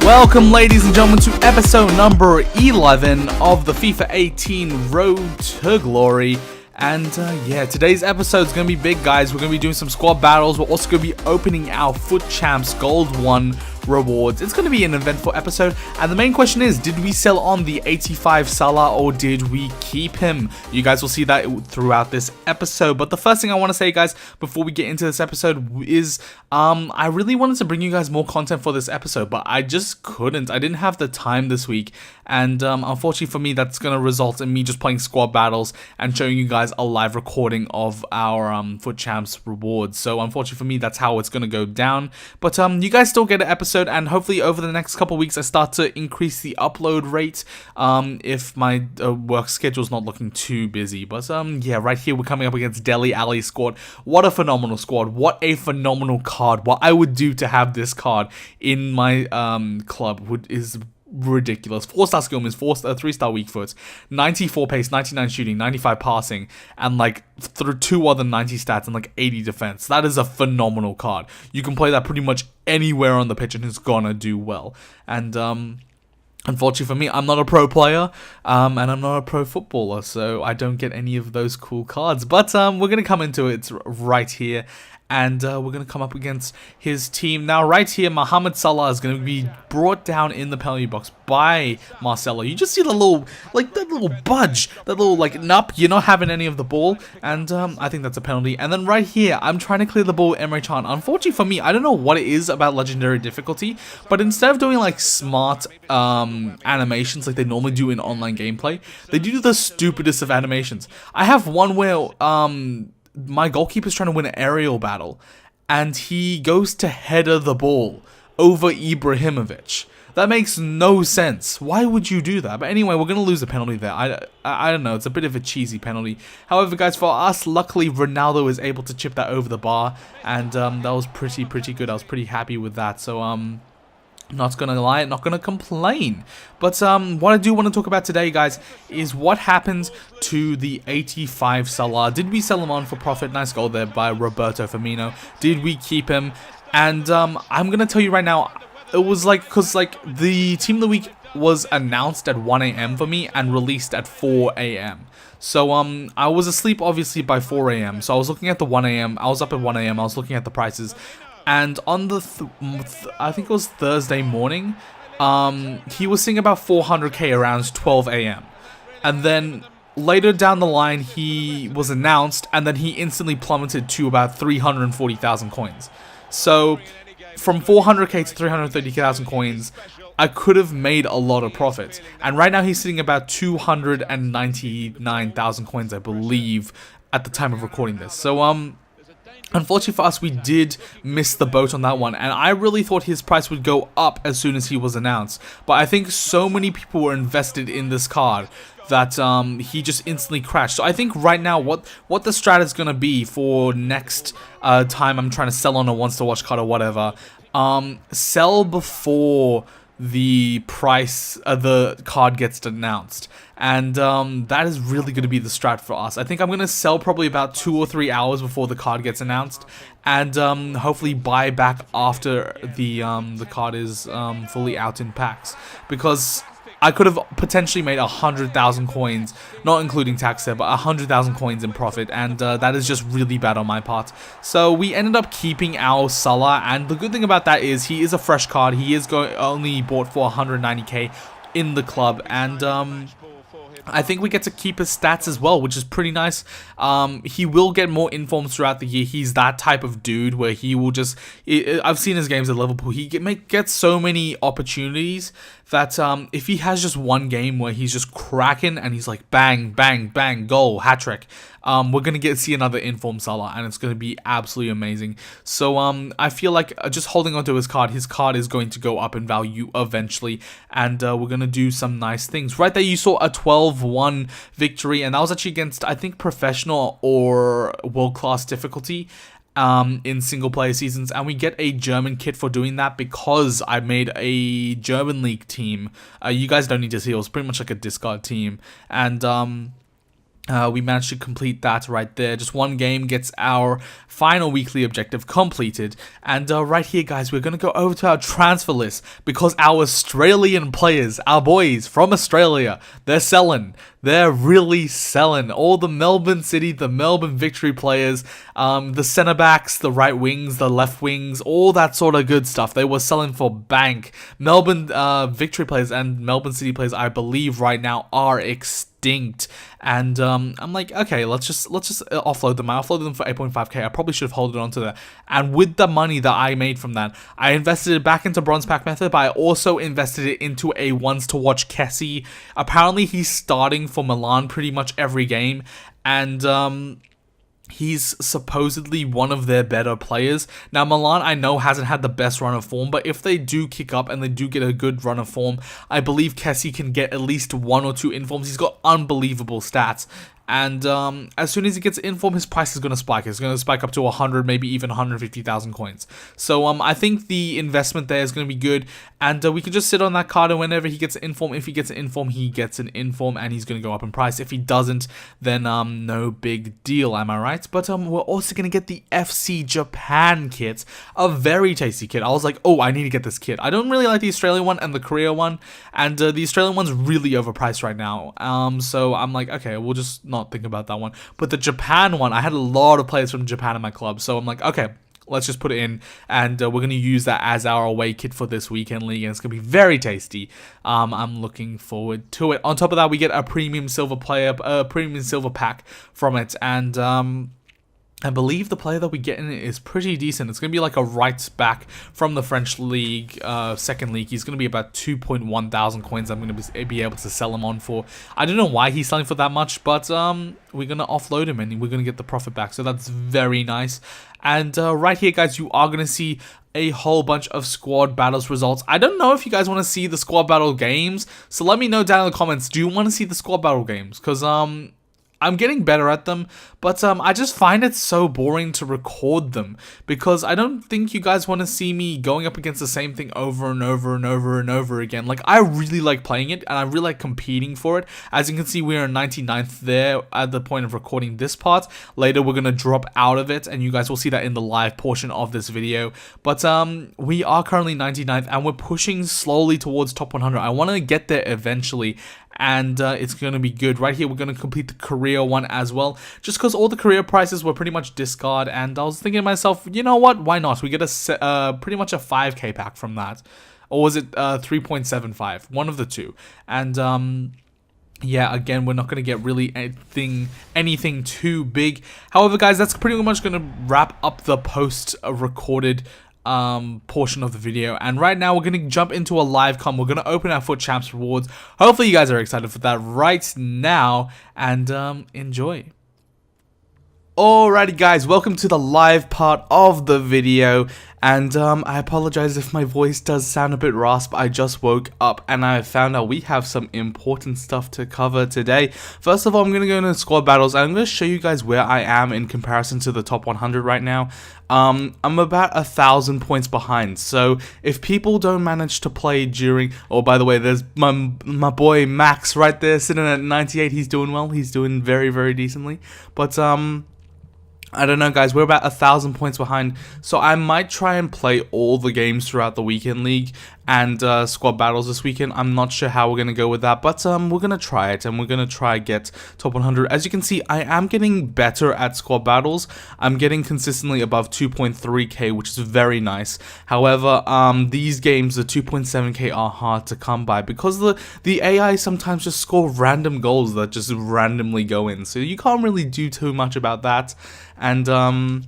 Welcome, ladies and gentlemen, to episode number 11 of the FIFA 18 Road to Glory. And yeah, today's episode is going to be big, guys. We're going to be doing some squad battles. We're also going to be opening our FUT Champs Gold 1 rewards. It's going to be an eventful episode, and the main question is, did we sell on the 85 Salah or did we keep him? You guys will see that throughout this episode. But the first thing I want to say, guys, before we get into this episode is I really wanted to bring you guys more content for this episode, but I just couldn't. I didn't have the time this week, and unfortunately for me, that's going to result in me just playing squad battles and showing you guys a live recording of our FUT Champs rewards. So unfortunately for me, that's how it's going to go down. But you guys still get an episode, and hopefully over the next couple weeks I start to increase the upload rate if my work schedule is not looking too busy. But yeah, right here we're coming up against Dele Alli squad. What a phenomenal squad. What a phenomenal card. What I would do to have this card in my club is ridiculous. 4-star skill moves, 3-star weak foot, 94 pace, 99 shooting, 95 passing, and like through 2 other 90 stats and like 80 defense. That is a phenomenal card. You can play that pretty much anywhere on the pitch and it's gonna do well. And unfortunately for me, I'm not a pro player, and I'm not a pro footballer, so I don't get any of those cool cards. But we're gonna come into it right here. And we're going to come up against his team. Now, right here, Mohamed Salah is going to be brought down in the penalty box by Marcelo. You just see the little, like, that little budge. That little, like, nope, you're not having any of the ball. And I think that's a penalty. And then right here, I'm trying to clear the ball with Emre Can. Unfortunately for me, I don't know what it is about legendary difficulty, but instead of doing, like, smart animations like they normally do in online gameplay, they do the stupidest of animations. I have one where my goalkeeper's trying to win an aerial battle, and he goes to header the ball over Ibrahimovic. That makes no sense. Why would you do that? But anyway, we're going to lose a penalty there. I don't know. It's a bit of a cheesy penalty. However, guys, for us, luckily, Ronaldo was able to chip that over the bar, and that was pretty good. I was pretty happy with that. So, not gonna lie, not gonna complain. But what I do want to talk about today, guys, is what happened to the 85 Salah. Did we sell him on for profit? Nice goal there by Roberto Firmino. Did we keep him? And I'm gonna tell you right now, it was like, because like the team of the week was announced at 1 AM for me and released at 4 AM. So I was asleep obviously by 4 AM. So I was looking at the 1 AM. I was up at 1 AM. I was looking at the prices. And on the, I think it was Thursday morning, he was seeing about 400k around 12 AM. And then later down the line, he was announced, and then he instantly plummeted to about 340,000 coins. So from 400k to 330,000 coins, I could have made a lot of profit. And right now he's sitting about 299,000 coins, I believe, at the time of recording this. So, unfortunately for us, we did miss the boat on that one, and I really thought his price would go up as soon as he was announced. But I think so many people were invested in this card that he just instantly crashed. So I think right now what the strat is going to be for next time I'm trying to sell on a wants to watch card or whatever, sell before the price the card gets announced, and that is really going to be the strat for us. I think I'm going to sell probably about 2 or 3 hours before the card gets announced, and hopefully buy back after the card is fully out in packs, because I could have potentially made 100,000 coins, not including tax there, but 100,000 coins in profit, and that is just really bad on my part. So we ended up keeping our Salah, and the good thing about that is he is a fresh card. He is only bought for 190k in the club, and I think we get to keep his stats as well, which is pretty nice. He will get more informs throughout the year. He's that type of dude where he will just... I've seen his games at Liverpool. He gets so many opportunities that if he has just one game where he's just cracking and he's like bang, bang, bang, goal, hat-trick, we're going to see another inform Salah, and it's going to be absolutely amazing. So I feel like just holding onto his card is going to go up in value eventually, and we're going to do some nice things. Right there you saw a 12-1 victory, and that was actually against, I think, professional or world-class difficulty in single player seasons, and we get a German kit for doing that because I made a German league team. You guys don't need to see, it was pretty much like a discard team, and We managed to complete that right there. Just one game gets our final weekly objective completed. And right here, guys, we're going to go over to our transfer list because our Australian players, our boys from Australia, they're selling. They're really selling. All the Melbourne City, the Melbourne Victory players, the centre backs, the right wings, the left wings, all that sort of good stuff. They were selling for bank. Melbourne Victory players and Melbourne City players, I believe, right now are extinct. And I'm like, okay, let's just offload them. I offloaded them for 8.5k. I probably should have held on to that. And with the money that I made from that, I invested it back into bronze pack method, but I also invested it into a ones to watch Kessie. Apparently, he's starting for Milan pretty much every game, and he's supposedly one of their better players. Now, Milan, I know, hasn't had the best run of form, but if they do kick up and they do get a good run of form, I believe Kessie can get at least 1 or 2 informs. He's got unbelievable stats. And as soon as he gets inform, his price is going to spike. It's going to spike up to 100, maybe even 150,000 coins. So I think the investment there is going to be good. And we can just sit on that card, and whenever he gets an inform, if he gets an inform, he gets an inform, and he's going to go up in price. If he doesn't, then no big deal, am I right? But we're also going to get the FC Japan kit, a very tasty kit. I was like, oh, I need to get this kit. I don't really like the Australian one and the Korea one, and the Australian one's really overpriced right now. So I'm like, okay, we'll just not think about that one. But the Japan one, I had a lot of players from Japan in my club, so I'm like, okay, let's just put it in, and we're going to use that as our away kit for this weekend league, and it's going to be very tasty. I'm looking forward to it. On top of that, we get a premium silver premium silver pack from it, and I believe the player that we get in it is pretty decent. It's going to be like a right back from the French league, second league. He's going to be about 2.1 thousand coins I'm going to be able to sell him on for. I don't know why he's selling for that much, but we're going to offload him and we're going to get the profit back. So that's very nice. And right here, guys, you are going to see a whole bunch of squad battles results. I don't know if you guys want to see the squad battle games. So let me know down in the comments. Do you want to see the squad battle games? Because I'm getting better at them, but I just find it so boring to record them because I don't think you guys want to see me going up against the same thing over and over and over and over again. Like, I really like playing it and I really like competing for it. As you can see, we're in 99th there at the point of recording this part. Later, we're going to drop out of it and you guys will see that in the live portion of this video. But we are currently 99th and we're pushing slowly towards top 100. I want to get there eventually, and it's going to be good. Right here, we're going to complete the career one as well, just because all the career prices were pretty much discard, and I was thinking to myself, you know what, why not? We get a pretty much a 5k pack from that, or was it 3.75? One of the two. And yeah, again, we're not going to get really anything too big. However, guys, that's pretty much going to wrap up the post-recorded portion of the video, and right now we're going to jump into a live com. We're going to open our FUT Champs rewards. Hopefully you guys are excited for that right now, and enjoy. Alrighty, guys, welcome to the live part of the video, and I apologize if my voice does sound a bit rasp. I just woke up and I found out we have some important stuff to cover today. First of all, I'm going to go into squad battles, and I'm going to show you guys where I am in comparison to the top 100 right now. I'm about 1,000 points behind, so if people don't manage to play during... Oh, by the way, there's my boy Max right there sitting at 98. He's doing well. He's doing very, very decently, but I don't know, guys, we're about 1,000 points behind, so I might try and play all the games throughout the weekend league and squad battles this weekend. I'm not sure how we're going to go with that, but we're going to try it, and we're going to try get top 100. As you can see, I am getting better at squad battles. I'm getting consistently above 2.3k, which is very nice. However, these games, the 2.7k, are hard to come by because the AI sometimes just score random goals that just randomly go in, so you can't really do too much about that. And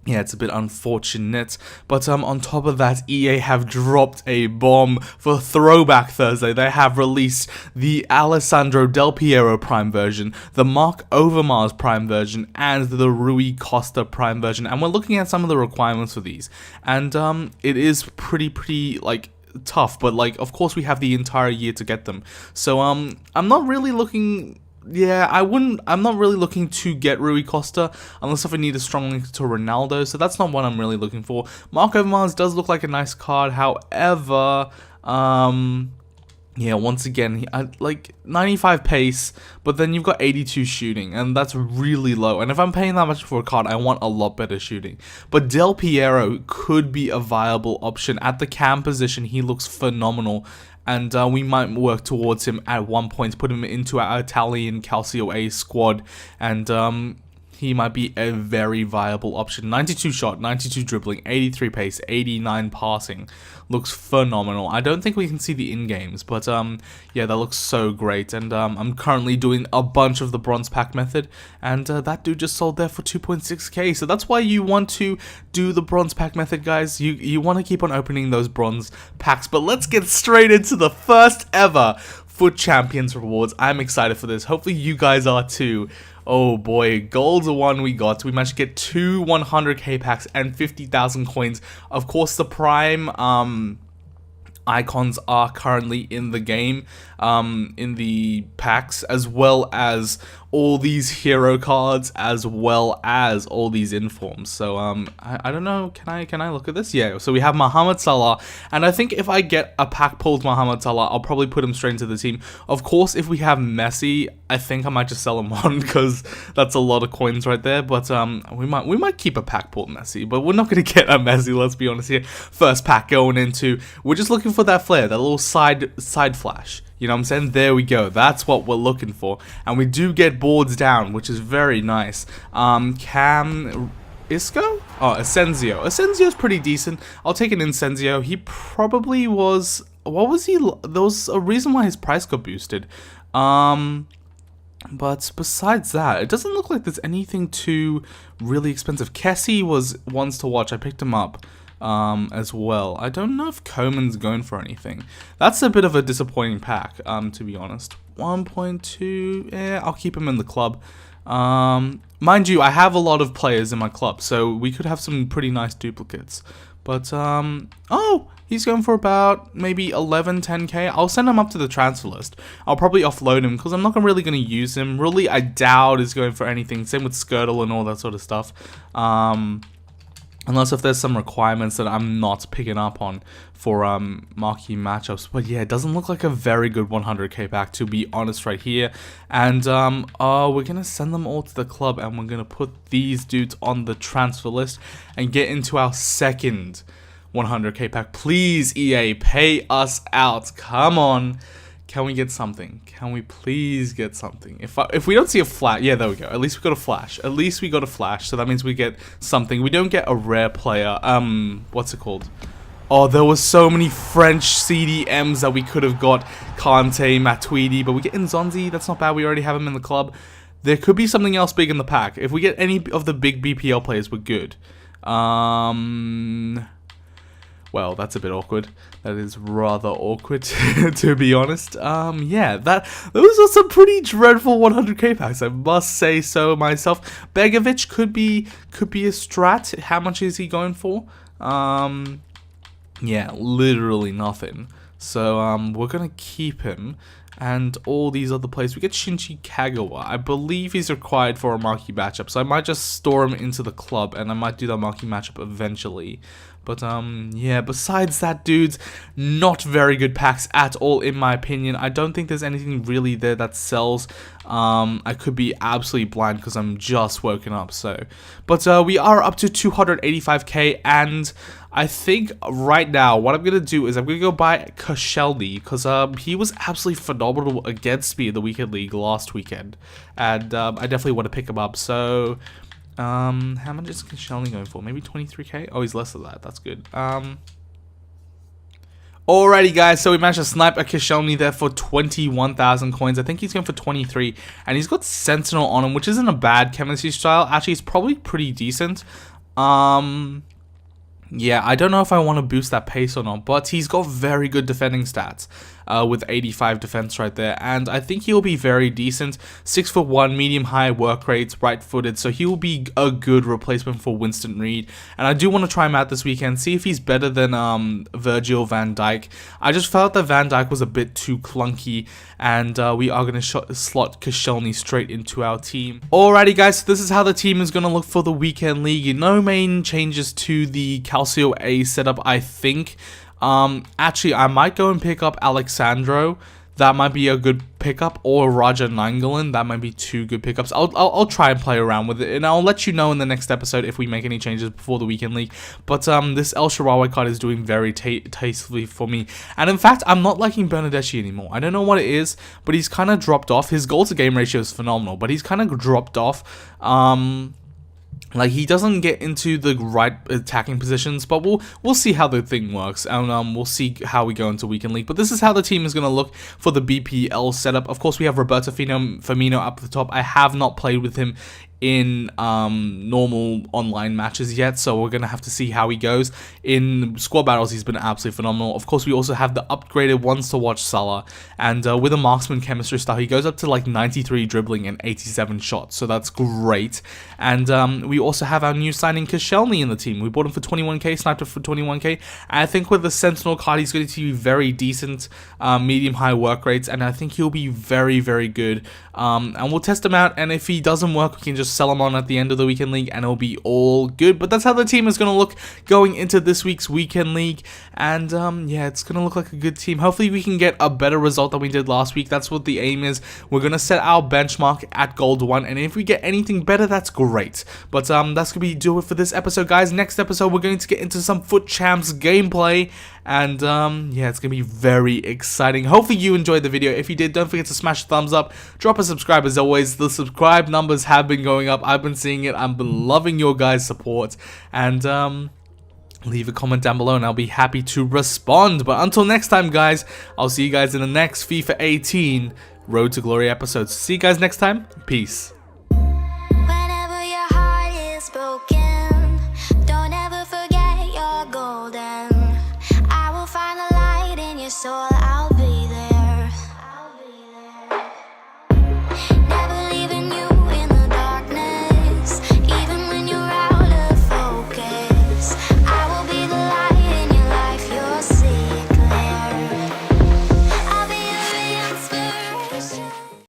yeah, it's a bit unfortunate, but on top of that, EA have dropped a bomb for Throwback Thursday. They have released the Alessandro Del Piero Prime version, the Mark Overmars Prime version, and the Rui Costa Prime version, and we're looking at some of the requirements for these, and it is pretty like tough, but like, of course, we have the entire year to get them, so I'm not really looking... Yeah, I'm not really looking to get Rui Costa unless if I need a strong link to Ronaldo, so that's not what I'm really looking for. Mark Overmars does look like a nice card, however, Yeah, once again, like 95 pace, but then you've got 82 shooting, and that's really low. And if I'm paying that much for a card, I want a lot better shooting. But Del Piero could be a viable option. At the cam position, he looks phenomenal, and we might work towards him at one point, put him into our Italian Calcio A squad, and he might be a very viable option. 92 shot, 92 dribbling, 83 pace, 89 passing. Looks phenomenal. I don't think we can see the in-games, but yeah, that looks so great. And I'm currently doing a bunch of the bronze pack method, and that dude just sold there for 2.6k. So that's why you want to do the bronze pack method, guys. You want to keep on opening those bronze packs. But let's get straight into the first ever FUT Champions rewards. I'm excited for this. Hopefully you guys are too. Oh boy, gold's the one we got. We managed to get 2 100k packs and 50,000 coins. Of course, the prime icons are currently in the game, in the packs, as well as all these hero cards, as well as all these informs. So I don't know, can I look at this? Yeah, so we have Mohamed Salah, and I think if I get a pack pulled Mohamed Salah, I'll probably put him straight into the team. Of course, if we have Messi, I think I might just sell him on, because that's a lot of coins right there. But we might keep a pack pulled Messi, but we're not gonna get a Messi, let's be honest here. First pack going into, we're just looking for that flare, that little side flash. You know what I'm saying? There we go. That's what we're looking for. And we do get boards down, which is very nice. Cam Isco? Oh, Asensio. Asensio's pretty decent. I'll take an Incenzio. He probably was... What was he? There was a reason why his price got boosted. But besides that, it doesn't look like there's anything too really expensive. Kessie was ones to watch. I picked him up. As well. I don't know if Coman's going for anything. That's a bit of a disappointing pack, to be honest. 1.2, yeah, I'll keep him in the club. Mind you, I have a lot of players in my club, so we could have some pretty nice duplicates. But, oh, he's going for about maybe 11, 10k. I'll send him up to the transfer list. I'll probably offload him, because I'm not really going to use him. Really, I doubt he's going for anything. Same with Skirtle and all that sort of stuff. Unless if there's some requirements that I'm not picking up on for marquee matchups. But yeah, it doesn't look like a very good 100k pack, to be honest, right here. And we're going to send them all to the club, and we're going to put these dudes on the transfer list and get into our second 100k pack. Please, EA, pay us out. Come on. Can we get something? Can we please get something? If we don't see a flash, yeah, there we go. At least we got a flash. At least we got a flash. So that means we get something. We don't get a rare player. What's it called? Oh, there was so many French CDMs that we could have got. Kante, Matuidi, but we get Nzonzi. That's not bad. We already have him in the club. There could be something else big in the pack. If we get any of the big BPL players, we're good. Well, that's a bit awkward. That is rather awkward, to be honest. Yeah, those are some pretty dreadful 100k packs, I must say so myself. Begovic could be a strat. How much is he going for? Yeah, literally nothing. So, we're gonna keep him. And all these other players. We get Shinji Kagawa. I believe he's required for a marquee matchup. So I might just store him into the club. And I might do that marquee matchup eventually. But, yeah, besides that, dudes, not very good packs at all, in my opinion. I don't think there's anything really there that sells. I could be absolutely blind because I'm just woken up, so. But, we are up to 285k, and I think right now, what I'm going to do is I'm going to go buy Koscielny, because, he was absolutely phenomenal against me in the Weekend League last weekend. And, I definitely want to pick him up, so... how much is Koscielny going for? Maybe 23k? Oh, he's less than that. That's good. Alrighty, guys. So we managed to snipe a Koscielny there for 21,000 coins. I think he's going for 23. And he's got Sentinel on him, which isn't a bad chemistry style. Actually, it's probably pretty decent. Yeah, I don't know if I want to boost that pace or not, but he's got very good defending stats with 85 defense right there, and I think he'll be very decent. 6'1", medium-high work rates, right-footed, so he will be a good replacement for Winston Reed, and I do want to try him out this weekend, see if he's better than Virgil van Dijk. I just felt that Van Dijk was a bit too clunky, and we are going to slot Koscielny straight into our team. Alrighty, guys, so this is how the team is going to look for the weekend league. No main changes to the Calcio A setup, I think. Actually, I might go and pick up Alexandro. That might be a good pickup, or Raja Nainggolan. That might be two good pickups. I'll try and play around with it, and I'll let you know in the next episode if we make any changes before the weekend league. But this El Shaarawy card is doing very tastefully for me, and in fact, I'm not liking Bernardeschi anymore. I don't know what it is, but he's kind of dropped off. His goal to game ratio is phenomenal, but he's kind of dropped off. Like, he doesn't get into the right attacking positions, but we'll see how the thing works, and we'll see how we go into weekend league. But this is how the team is going to look for the BPL setup. Of course, we have Roberto Firmino up the top. I have not played with him in normal online matches yet, so we're gonna have to see how he goes. In squad battles, he's been absolutely phenomenal. Of course, we also have the upgraded ones to watch Salah, and with a marksman chemistry style, he goes up to like 93 dribbling and 87 shots, so that's great. And we also have our new signing Koscielny in the team. We bought him for 21k, sniped him for 21k. And I think with the Sentinel card, he's going to be very decent, medium-high work rates, and I think he'll be very, very good. And we'll test him out, and if he doesn't work, we can just sell him on at the end of the weekend league, and it'll be all good. But that's how the team is going to look going into this week's weekend league, and yeah, it's going to look like a good team. Hopefully we can get a better result than we did last week. That's what the aim is. We're going to set our benchmark at gold 1, and if we get anything better, that's great. But that's going to be do it for this episode, guys. Next episode, we're going to get into some FUT Champs gameplay, and yeah, it's going to be very exciting. Hopefully you enjoyed the video. If you did, don't forget to smash a thumbs up, drop a subscribe. As always, the subscribe numbers have been going up. I've been seeing it. I've been loving your guys' support, and leave a comment down below and I'll be happy to respond. But until next time, guys, I'll see you guys in the next FIFA 18 Road to Glory episodes. See you guys next time. Peace. Whenever your heart is broken, don't ever forget you're golden. I will find the light in your soul.